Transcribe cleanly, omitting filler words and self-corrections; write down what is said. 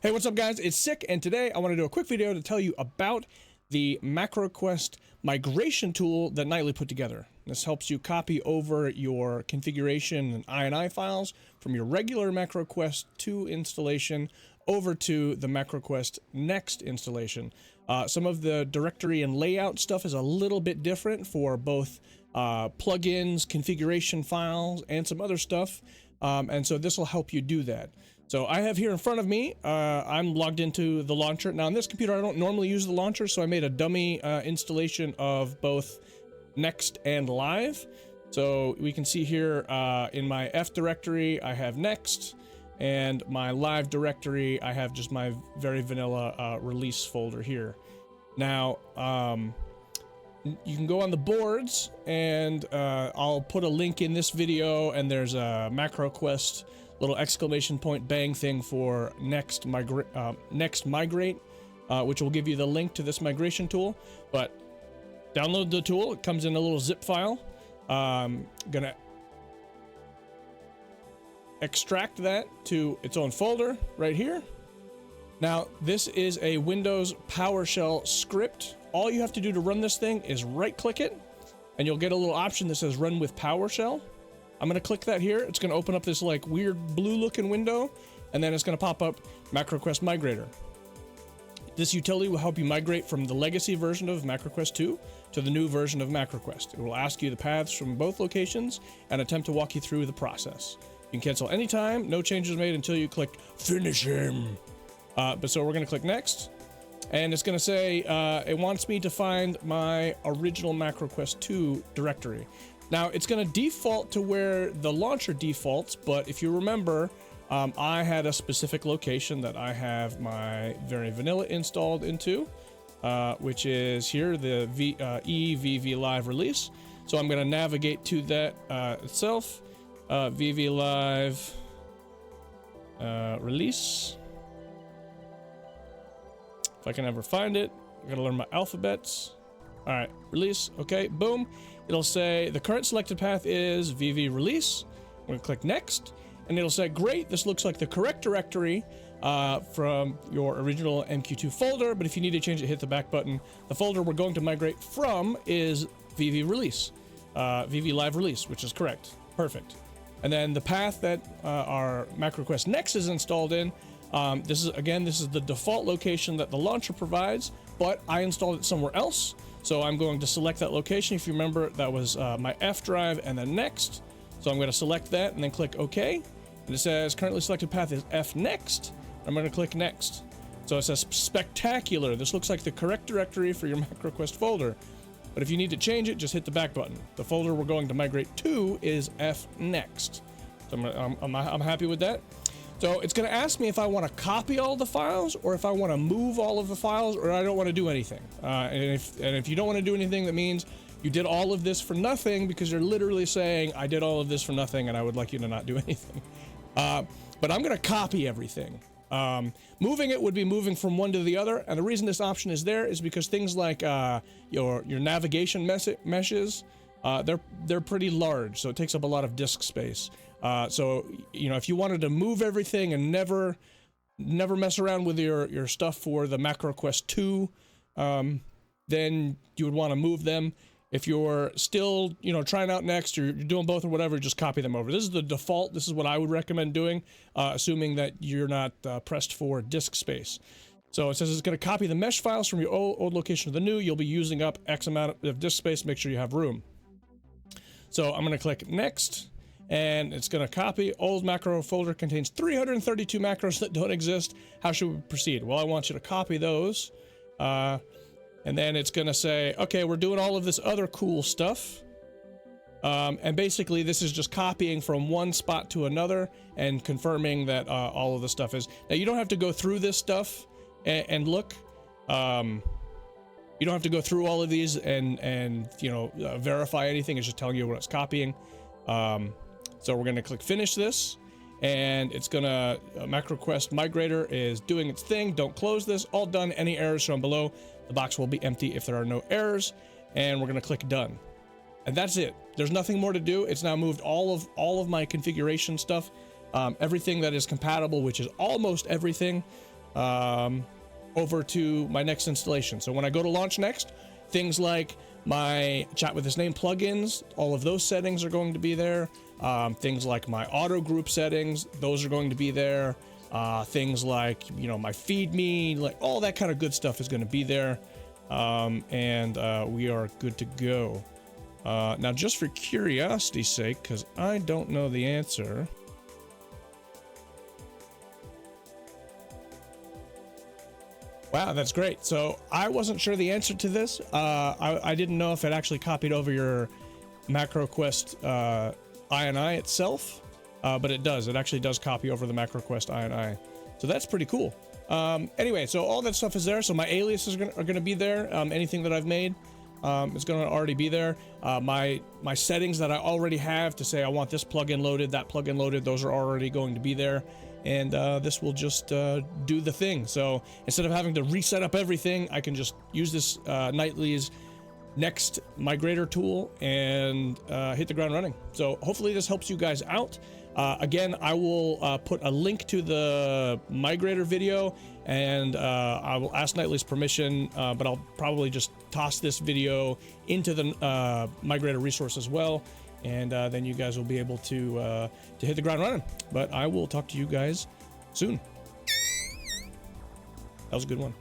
Hey, what's up guys? It's Sick, and today I want to do a quick video to tell you about the MacroQuest migration tool that Nightly put together. This helps you copy over your configuration and INI files from your regular MacroQuest 2 installation over to the MacroQuest Next installation. Some of the directory and layout stuff is a little bit different for both plugins, configuration files, and some other stuff. And so this will help you do that. So I have here in front of me, I'm logged into the launcher. Now on this computer, I don't normally use the launcher, so I made a dummy installation of both Next and Live. So we can see here in my F directory, I have Next, and my Live directory, I have just my very vanilla release folder here. Now, you can go on the boards, and I'll put a link in this video, and there's a MacroQuest little exclamation point bang thing for Next Migrate, which will give you the link to this migration tool. But download the tool. It comes in a little zip file. Gonna extract that to its own folder right here. Now, this is a Windows PowerShell script. All you have to do to run this thing is right-click it, and you'll get a little option that says Run with PowerShell. I'm going to click that here. It's going to open up this like weird blue-looking window, and then it's going to pop up MacroQuest Migrator. This utility will help you migrate from the legacy version of MacroQuest 2 to the new version of MacroQuest. It will ask you the paths from both locations and attempt to walk you through the process. You can cancel anytime. No changes made until you click Finish him. So we're going to click Next. And it's going to say it wants me to find my original MacroQuest 2 directory. Now, it's going to default to where the launcher defaults, but if you remember, I had a specific location that I have my very vanilla installed into, which is here, the VV Live release. So I'm going to navigate to that itself, VV Live release. If I can ever find it, I gotta learn my alphabets. All right, release, okay, boom. It'll say the current selected path is VV release. I'm gonna click next, and it'll say, great, this looks like the correct directory from your original MQ2 folder, but if you need to change it, hit the back button. The folder we're going to migrate from is VV release, VV live release, which is correct, perfect. And then the path that our MacroQuest Next is installed in, this is the default location that the launcher provides, but I installed it somewhere else. So I'm going to select that location. If you remember, that was my F drive and then Next. So I'm going to select that and then click OK. And it says currently selected path is F Next. I'm going to click Next. So it says spectacular. This looks like the correct directory for your MacroQuest folder. But if you need to change it, just hit the back button. The folder we're going to migrate to is F Next. So I'm happy with that. So it's going to ask me if I want to copy all the files, or if I want to move all of the files, or I don't want to do anything. And if you don't want to do anything, that means you did all of this for nothing, because you're literally saying, I did all of this for nothing, and I would like you to not do anything. But I'm going to copy everything. Moving it would be moving from one to the other, and the reason this option is there is because things like your navigation meshes, they're pretty large, so it takes up a lot of disk space. So, you know, if you wanted to move everything and never mess around with your stuff for the MacroQuest 2, then you would want to move them. If you're still, you know, trying out Next, or you're doing both or whatever, just copy them over. This is the default. This is what I would recommend doing, assuming that you're not pressed for disk space. So it says it's going to copy the mesh files from your old location to the new. You'll be using up X amount of disk space. Make sure you have room. So I'm going to click Next. And it's going to copy. Old macro folder contains 332 macros that don't exist. How should we proceed? Well, I want you to copy those. And then it's going to say, okay, we're doing all of this other cool stuff. And basically, this is just copying from one spot to another and confirming that all of the stuff is. Now, you don't have to go through this stuff and look. You don't have to go through all of these and you know, verify anything. It's just telling you what it's copying. So we're going to click finish this, and it's going to, MacroQuest Migrator is doing its thing. Don't close this. All done. Any errors shown below. The box will be empty if there are no errors, and we're going to click done. And that's it. There's nothing more to do. It's now moved all of my configuration stuff, everything that is compatible, which is almost everything. over to my next installation. So when I go to launch next, things like my chat with this name plugins, all of those settings are going to be there. Things like my auto group settings, those are going to be there. Things like, you know, my feed me, like all that kind of good stuff is going to be there. And we are good to go. Now, just for curiosity's sake, because I don't know the answer. Wow, that's great. So I wasn't sure the answer to this. I didn't know if it actually copied over your MacroQuest INI itself, but it does. It actually does copy over the MacroQuest INI. So that's pretty cool. Anyway, so all that stuff is there. So my aliases are going to be there. Anything that I've made is going to already be there. My settings that I already have to say I want this plugin loaded, that plugin loaded, those are already going to be there. And this will just do the thing. So instead of having to reset up everything, I can just use this Nightly's next Migrator tool and hit the ground running. So hopefully this helps you guys out. Again, I will put a link to the Migrator video, and I will ask Nightly's permission, but I'll probably just toss this video into the Migrator resource as well. And then you guys will be able to hit the ground running. But I will talk to you guys soon. That was a good one.